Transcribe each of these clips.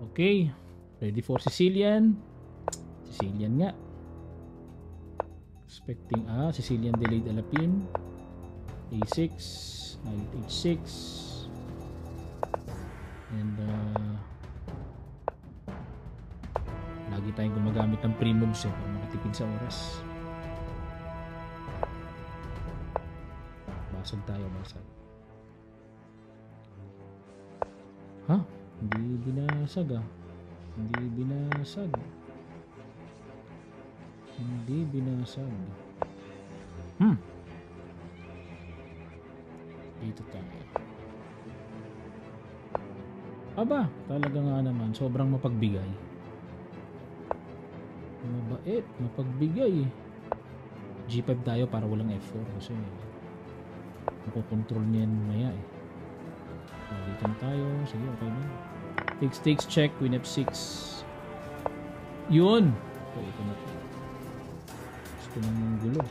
Okay. Ready for Sicilian. Sicilian nga. Expecting Sicilian delayed alapin. A6. Knight H6. And lagi tayong gumagamit ng pre-moves para makatipid sa oras. Basag tayo, basag. Hindi binasag Hindi binasag. Hindi binasag. Dito tayo. Aba, talaga nga naman. Sobrang mapagbigay. Mabait, mapagbigay. G5 tayo para walang F4 kasi makokontrol niya yan mamaya eh. Dito na tayo. Sige, okay na. Takes, check. Queen F6. Yun! Okay, ito na. Gusto nang manggulo.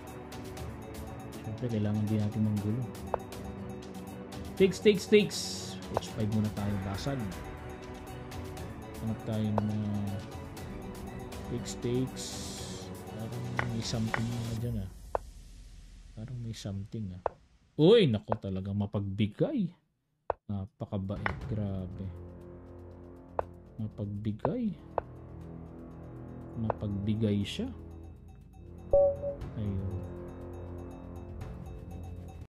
Siyempre, kailangan din natin manggulo. Takes. H5 muna tayo. Basag. Hanap tayo na takes. Parang may something na dyan Parang may something Uy, nako talagang mapagbigay. Napakabait. Grabe. Mapagbigay siya. Ayun.